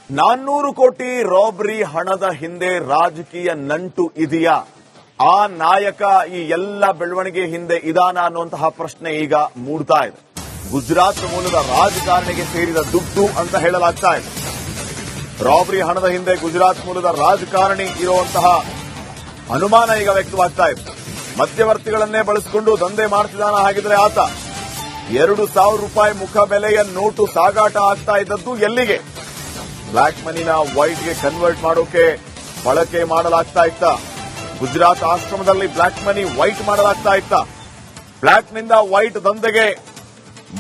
400 ಕೋಟಿ ರಾಬರಿ ಹಣದ ಹಿಂದೆ ರಾಜಕೀಯ ನಂಟು ಇದೆಯಾ? ಆ ನಾಯಕ ಈ ಎಲ್ಲ ಬೆಳವಣಿಗೆ ಹಿಂದೆ ಇದಾನ ಅನ್ನುವಂತಹ ಪ್ರಶ್ನೆ ಈಗ ಮೂಡ್ತಾ ಇದೆ. ಗುಜರಾತ್ ಮೂಲದ ರಾಜಕಾರಣಿಗೆ ಸೇರಿದ ದುಡ್ಡು ಅಂತ ಹೇಳಲಾಗ್ತಾ ಇದೆ. ರಾಬರಿ ಹಣದ ಹಿಂದೆ ಗುಜರಾತ್ ಮೂಲದ ರಾಜಕಾರಣಿ ಇರುವಂತಹ ಅನುಮಾನ ಈಗ ವ್ಯಕ್ತವಾಗ್ತಾ ಇದೆ. ಮಧ್ಯವರ್ತಿಗಳನ್ನೇ ಬಳಸಿಕೊಂಡು ದಂಧೆ ಮಾಡ್ತಿದ್ದಾನ. ಹಾಗಿದ್ರೆ ಆತ 2,000 ರೂಪಾಯಿ ಮುಖಬೆಲೆಯ ನೋಟು ಸಾಗಾಟ ಆಗ್ತಾ ಇದ್ದದ್ದು ಎಲ್ಲಿಗೆ? ಬ್ಲಾಕ್ ಮನಿನ ವೈಟ್ಗೆ ಕನ್ವರ್ಟ್ ಮಾಡೋಕೆ ಬಳಕೆ ಮಾಡಲಾಗ್ತಾ ಇತ್ತ. ಗುಜರಾತ್ ಆಶ್ರಮದಲ್ಲಿ ಬ್ಲಾಕ್ ಮನಿ ವೈಟ್ ಮಾಡಲಾಗ್ತಾ ಇತ್ತ. ಬ್ಲಾಕ್ ನಿಂದ ವೈಟ್ ದಂಧೆಗೆ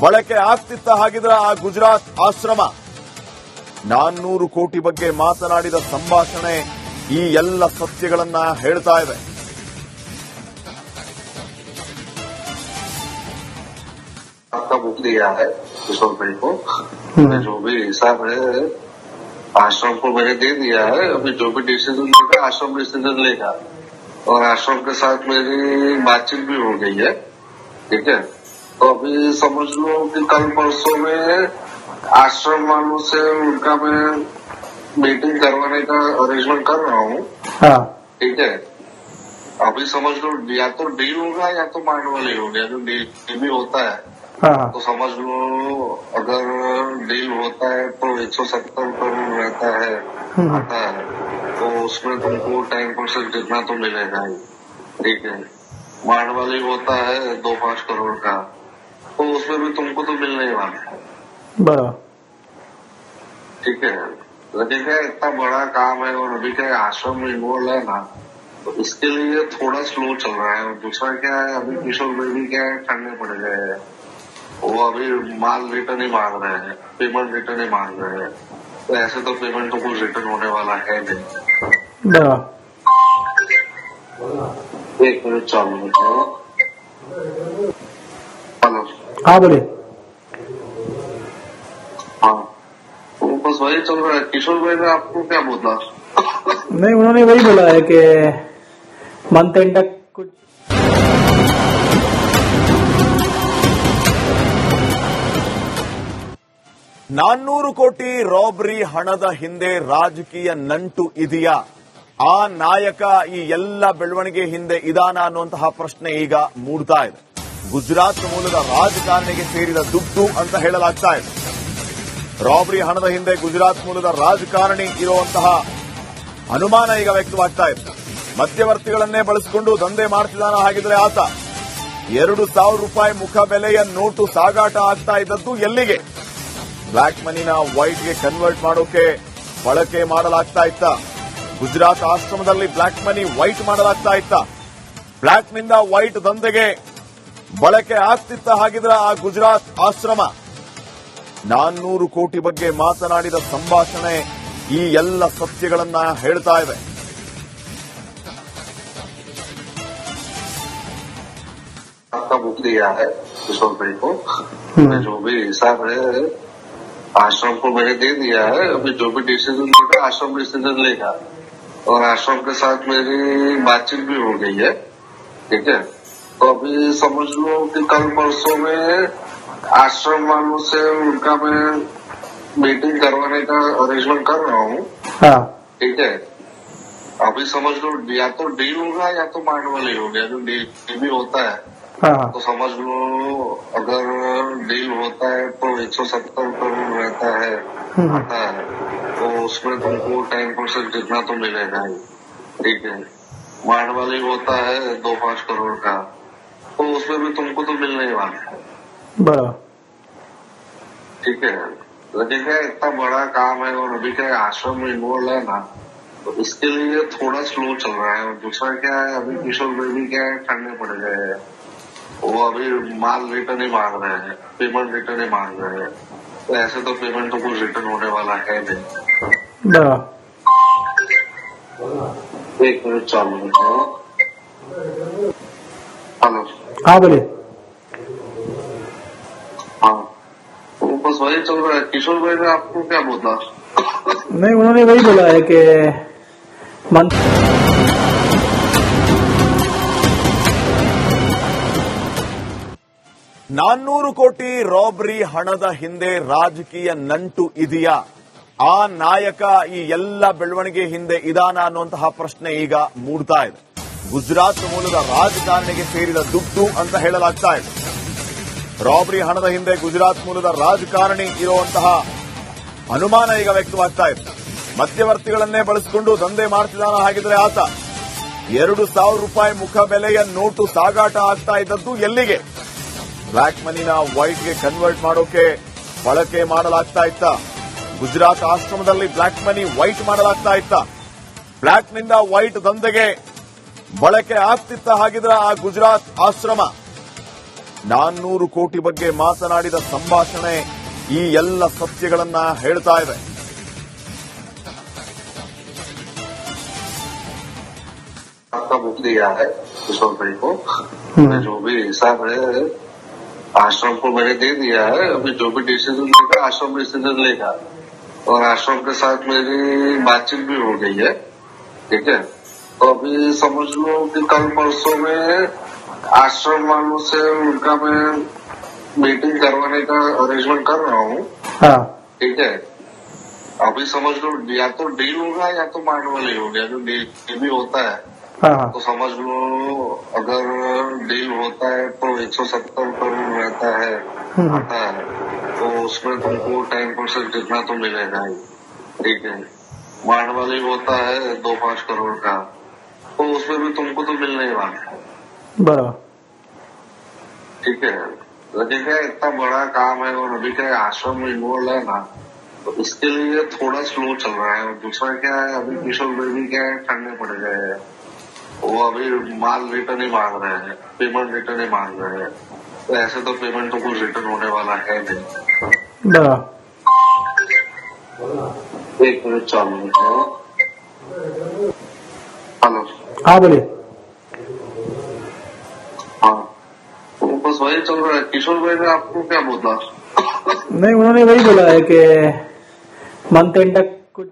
ಬಳಕೆ ಆಗ್ತಿತ್ತ. ಹಾಗಿದ್ರೆ ಆ ಗುಜರಾತ್ ಆಶ್ರಮ 400 ಕೋಟಿ ಬಗ್ಗೆ ಮಾತನಾಡಿದ ಸಂಭಾಷಣೆ ಈ ಎಲ್ಲ ಸತ್ಯಗಳನ್ನ ಹೇಳ್ತಾ ಇದೆ. आपका बुक दिया है किशोर भाई को, जो भी हिसाब है आश्रम को मैंने दे दिया है. अभी जो भी डिसीजन लेगा आश्रम डिसीजन लेगा, और आश्रम के साथ मेरी बातचीत भी हो गई है. ठीक है, तो अभी समझ लो कि कल परसों में आश्रम वालों से उनका मैं मीटिंग करवाने का अरेंजमेंट कर रहा हूँ. हाँ. ठीक है, अभी समझ लो या तो डील होगा या तो मांड वाली होगी. जो डील भी होता है हाँ. तो समझ लो अगर डील होता है तो 170 करोड़ रहता है आता है, तो उसमें तुमको 10% जितना तो मिलेगा ही. ठीक है, मांड वाली होता है 2-5 करोड़ का, तो उसमें भी तुमको तो मिलने ही वाला है. बड़ा. ठीक है, लेकिन क्या इतना बड़ा काम है और अभी क्या आश्रम में इन्वॉल्व है ना, तो इसके लिए थोड़ा स्लो चल रहा है. और दूसरा क्या है, अभी किशोर बेबी क्या है ठंडे पड़ गए हैं. वो अभी माल रिटर्न ही मांग रहे हैं, पेमेंट रिटर्न ही मांग रहे हैं. तो ऐसे तो पेमेंट तो कुछ रिटर्न होने वाला है नहीं. बड़ा. एक मिनट चालू बताओ. हेलो. हाँ बोले. हाँ, तो बस वही चल रहा है. किशोर भाई ने आपको क्या बोला? नहीं, उन्होंने वही बोला है कि मंथ एंड तक कुछ 400 ಕೋಟಿ ರಾಬರಿ ಹಣದ ಹಿಂದೆ ರಾಜಕೀಯ ನಂಟು ಇದೆಯಾ? ಆ ನಾಯಕ ಈ ಎಲ್ಲ ಬೆಳವಣಿಗೆ ಹಿಂದೆ ಇದಾನ ಅನ್ನುವಂತಹ ಪ್ರಶ್ನೆ ಈಗ ಮೂಡ್ತಾ ಇದೆ. ಗುಜರಾತ್ ಮೂಲದ ರಾಜಕಾರಣಿಗೆ ಸೇರಿದ ದುಡ್ಡು ಅಂತ ಹೇಳಲಾಗ್ತಾ ಇದೆ. ರಾಬರಿ ಹಣದ ಹಿಂದೆ ಗುಜರಾತ್ ಮೂಲದ ರಾಜಕಾರಣಿ ಇರುವಂತಹ ಅನುಮಾನ ಈಗ ವ್ಯಕ್ತವಾಗ್ತಾ ಇದೆ. ಮಧ್ಯವರ್ತಿಗಳನ್ನೇ ಬಳಸಿಕೊಂಡು ದಂಧೆ ಮಾಡ್ತಿದ್ದಾನ. ಹಾಗಿದ್ರೆ ಆತ 2,000 ರೂಪಾಯಿ ಮುಖಬೆಲೆಯ ನೋಟು ಸಾಗಾಟ ಆಗ್ತಾ ಇದ್ದದ್ದು ಎಲ್ಲಿಗೆ? ಬ್ಲಾಕ್ ಮನಿನ ವೈಟ್ಗೆ ಕನ್ವರ್ಟ್ ಮಾಡೋಕೆ ಬಳಕೆ ಮಾಡಲಾಗ್ತಾ ಇತ್ತ. ಗುಜರಾತ್ ಆಶ್ರಮದಲ್ಲಿ ಬ್ಲಾಕ್ ಮನಿ ವೈಟ್ ಮಾಡಲಾಗ್ತಾ ಇತ್ತ. ಬ್ಲಾಕ್ ನಿಂದ ವೈಟ್ ದಂಧೆಗೆ ಬಳಕೆ ಆಗ್ತಿತ್ತ. ಹಾಗಿದ್ರೆ ಆ ಗುಜರಾತ್ ಆಶ್ರಮ 400 ಕೋಟಿ ಬಗ್ಗೆ ಮಾತನಾಡಿದ ಸಂಭಾಷಣೆ ಈ ಎಲ್ಲ ಸತ್ಯಗಳನ್ನ ಹೇಳ್ತಾ ಇದೆ. आपका बुक दिया है किशोर भाई को, जो भी हिसाब है आश्रम को मैंने दे दिया है. अभी जो भी डिसीजन लेगा आश्रम डिसीजन लेगा, और आश्रम के साथ मेरी बातचीत भी हो गई है. ठीक है, तो अभी समझ लो कि कल परसों में आश्रम वालों से उनका मैं मीटिंग करवाने का अरेंजमेंट कर रहा हूँ. हाँ. ठीक है, अभी समझ लो या तो डील होगा या तो मांड वाली होगी. जो डील भी होता है हाँ. तो समझ लो अगर डील होता है तो 170 करोड़ रहता है आता है, तो उसमें तुमको 10% जितना तो मिलेगा ही. ठीक है, मांड वाली होता है 2-5 करोड़ का, तो उसमें भी तुमको तो मिलने ही वाला है. बड़ा. ठीक है, लेकिन क्या इतना बड़ा काम है और अभी क्या आश्रम में इन्वॉल्व है ना, तो इसके लिए थोड़ा स्लो चल रहा है. और दूसरा क्या है, अभी किशोर बेबी क्या है ठंडे पड़ गए हैं. वो अभी माल रिटर्न ही मांग रहे हैं, पेमेंट रिटर्न ही मांग रहे हैं. तो ऐसे तो पेमेंट तो कुछ रिटर्न होने वाला है नहीं. बड़ा. एक मिनट चालू बताओ. हेलो. हाँ बोले. हाँ, तो बस वही चल रहा है. किशोर भाई ने आपको क्या बोला? नहीं, उन्होंने वही बोला है कि मंथ 400 ಕೋಟಿ ರಾಬರಿ ಹಣದ ಹಿಂದೆ ರಾಜಕೀಯ ನಂಟು ಇದೆಯಾ? ಆ ನಾಯಕ ಈ ಎಲ್ಲ ಬೆಳವಣಿಗೆ ಹಿಂದೆ ಇದಾನ ಅನ್ನುವಂತಹ ಪ್ರಶ್ನೆ ಈಗ ಮೂಡ್ತಾ ಇದೆ. ಗುಜರಾತ್ ಮೂಲದ ರಾಜಕಾರಣಿಗೆ ಸೇರಿದ ದುಡ್ಡು ಅಂತ ಹೇಳಲಾಗ್ತಾ ಇದೆ. ರಾಬರಿ ಹಣದ ಹಿಂದೆ ಗುಜರಾತ್ ಮೂಲದ ರಾಜಕಾರಣಿ ಇರುವಂತಹ ಅನುಮಾನ ಈಗ ವ್ಯಕ್ತವಾಗ್ತಾ ಇದೆ. ಮಧ್ಯವರ್ತಿಗಳನ್ನೇ ಬಳಸಿಕೊಂಡು ದಂಧೆ ಮಾಡ್ತಿದ್ದಾನ. ಹಾಗಿದ್ರೆ ಆತ 2,000 ರೂಪಾಯಿ ಮುಖ ಬೆಲೆಯ ನೋಟು ಸಾಗಾಟ ಆಗ್ತಾ ಇದ್ದದ್ದು ಎಲ್ಲಿಗೆ? ಬ್ಲಾಕ್ ಮನಿನ ವೈಟ್ಗೆ ಕನ್ವರ್ಟ್ ಮಾಡೋಕೆ ಬಳಕೆ ಮಾಡಲಾಗ್ತಾ ಇತ್ತ. ಗುಜರಾತ್ ಆಶ್ರಮದಲ್ಲಿ ಬ್ಲಾಕ್ ಮನಿ ವೈಟ್ ಮಾಡಲಾಗ್ತಾ ಇತ್ತ. ಬ್ಲಾಕ್ನಿಂದ ವೈಟ್ ದಂಧೆಗೆ ಬಳಕೆ ಆಗ್ತಿತ್ತ. ಹಾಗಿದ್ರೆ ಆ ಗುಜರಾತ್ ಆಶ್ರಮ 400 ಕೋಟಿ ಬಗ್ಗೆ ಮಾತನಾಡಿದ ಸಂಭಾಷಣೆ ಈ ಎಲ್ಲ ಸತ್ಯಗಳನ್ನ ಹೇಳ್ತಾ ಇದೆ. आपका बुक दिया है किशोर भाई को, जो भी हिसाब है आश्रम को मैंने दे दिया है. अभी जो भी डिसीजन लेगा आश्रम डिसीजन लेगा, और आश्रम के साथ मेरी बातचीत भी हो गई है. ठीक है, तो अभी समझ लो कि कल परसों में आश्रम वालों से उनका मैं मीटिंग करवाने का अरेंजमेंट कर रहा हूँ. हाँ ठीक है, अभी समझ लो या तो डील होगा या तो मांड वाली हो गया. जो डील भी होता है हाँ तो समझ लो अगर डील होता है तो 170 करोड़ रहता है आता है, तो उसमें तुमको 10% जितना तो मिलेगा ही. ठीक है, मांड वाली होता है 2-5 करोड़ का, तो उसमें भी तुमको तो मिलने ही वाला है. बराबर. ठीक है, लेकिन क्या इतना बड़ा काम है और अभी क्या आश्रम में इन्वॉल्व है ना, तो इसके लिए थोड़ा स्लो चल रहा है. और दूसरा क्या है, अभी किशोर बेबी क्या है ठंडे पड़ गए हैं. वो अभी माल रिटर्न ही मांग रहे हैं, पेमेंट रिटर्न ही मांग रहे हैं. तो ऐसे तो पेमेंट तो कुछ रिटर्न होने वाला है नहीं. बराबर. 1 मिनट चालू है. हेलो. हाँ बोलिए. हाँ, तो बस वही चल रहा है. किशोर भाई ने आपको क्या बोला? नहीं, उन्होंने वही बोला है कि मंथ एंड तक कुछ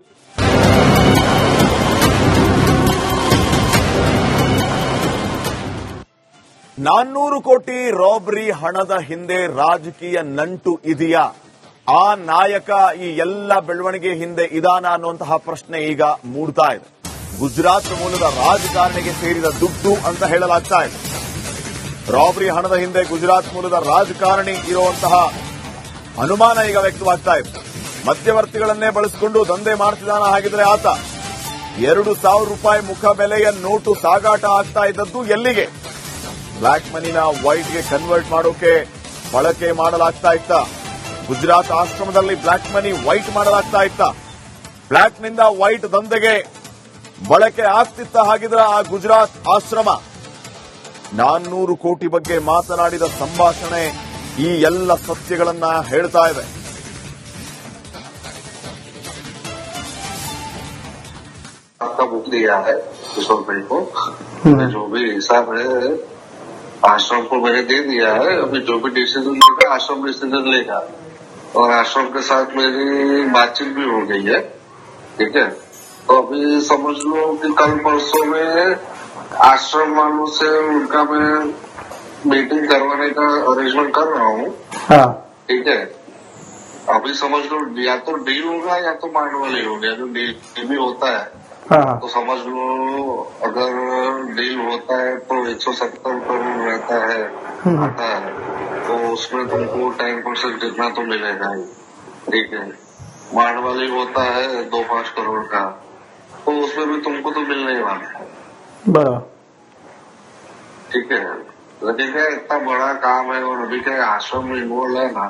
400 ಕೋಟಿ ರಾಬರಿ ಹಣದ ಹಿಂದೆ ರಾಜಕೀಯ ನಂಟು ಇದೆಯಾ? ಆ ನಾಯಕ ಈ ಎಲ್ಲ ಬೆಳವಣಿಗೆ ಹಿಂದೆ ಇದಾನ ಅನ್ನುವಂತಹ ಪ್ರಶ್ನೆ ಈಗ ಮೂಡ್ತಾ ಇದೆ. ಗುಜರಾತ್ ಮೂಲದ ರಾಜಕಾರಣಿಗೆ ಸೇರಿದ ದುಡ್ಡು ಅಂತ ಹೇಳಲಾಗ್ತಾ ಇದೆ. ರಾಬರಿ ಹಣದ ಹಿಂದೆ ಗುಜರಾತ್ ಮೂಲದ ರಾಜಕಾರಣಿ ಇರುವಂತಹ ಅನುಮಾನ ಈಗ ವ್ಯಕ್ತವಾಗ್ತಾ ಇದೆ. ಮಧ್ಯವರ್ತಿಗಳನ್ನೇ ಬಳಸಿಕೊಂಡು ದಂಧೆ ಮಾಡ್ತಿದ್ದಾನ. ಹಾಗಿದ್ರೆ ಆತ 2,000 ರೂಪಾಯಿ ಮುಖ ಬೆಲೆಯ ನೋಟು ಸಾಗಾಟ ಆಗ್ತಾ ಇದ್ದದ್ದು ಎಲ್ಲಿಗೆ? ಬ್ಲಾಕ್ ಮನಿನ ವೈಟ್ಗೆ ಕನ್ವರ್ಟ್ ಮಾಡೋಕೆ ಬಳಕೆ ಮಾಡಲಾಗ್ತಾ ಇತ್ತ. ಗುಜರಾತ್ ಆಶ್ರಮದಲ್ಲಿ ಬ್ಲಾಕ್ ಮನಿ ವೈಟ್ ಮಾಡಲಾಗ್ತಾ ಇತ್ತ. ಬ್ಲಾಕ್ನಿಂದ ವೈಟ್ ದಂಧೆಗೆ ಬಳಕೆ ಆಗ್ತಿತ್ತ. ಹಾಗಿದ್ರೆ ಆ ಗುಜರಾತ್ ಆಶ್ರಮ 400 ಕೋಟಿ ಬಗ್ಗೆ ಮಾತನಾಡಿದ ಸಂಭಾಷಣೆ ಈ ಎಲ್ಲ ಸತ್ಯಗಳನ್ನ ಹೇಳ್ತಾ ಇದೆ. आपका बुक दिया है किशोर भाई को, जो भी हिसाब है आश्रम को मैंने दे दिया है. अभी जो भी डिसीजन लेगा आश्रम डिसीजन लेगा, और आश्रम के साथ मेरी बातचीत भी हो गई है. ठीक है, तो अभी समझ लो कि कल परसों में आश्रम वालों से उनका मैं मीटिंग करवाने का अरेंजमेंट कर रहा हूँ. हाँ ठीक है, अभी समझ लो या तो डील होगा या तो मांड वाली हो गया. जो डील भी होता है हाँ तो समझ लो अगर डील होता है तो 170 करोड़ रहता है आता है, तो उसमें तुमको 10% जितना तो मिलेगा ही. ठीक है, मांड वाली होता है 2-5 करोड़ का, तो उसमें भी तुमको तो मिलने ही वाला है. बराबर. ठीक है, लेकिन क्या इतना बड़ा काम है और अभी क्या आश्रम में इन्वॉल्व है ना,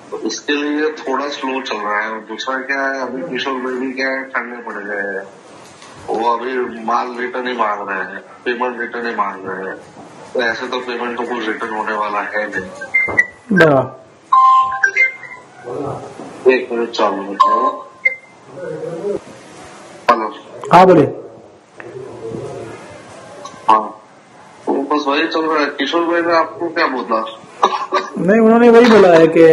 तो इसके लिए थोड़ा स्लो चल रहा है. और दूसरा क्या है, अभी किशोर बेबी क्या है ठंडे पड़ गए हैं. वो अभी माल रिटर्न ही मांग रहे हैं, पेमेंट रिटर्न ही मांग रहे हैं. तो ऐसे तो पेमेंट तो कुछ रिटर्न होने वाला है नहीं. बराबर. 1 मिनट चालू है. हेलो. हाँ बोलिए. हाँ, तो बस वही चल रहा है. किशोर भाई ने आपको क्या बोला? नहीं, उन्होंने वही बोला है कि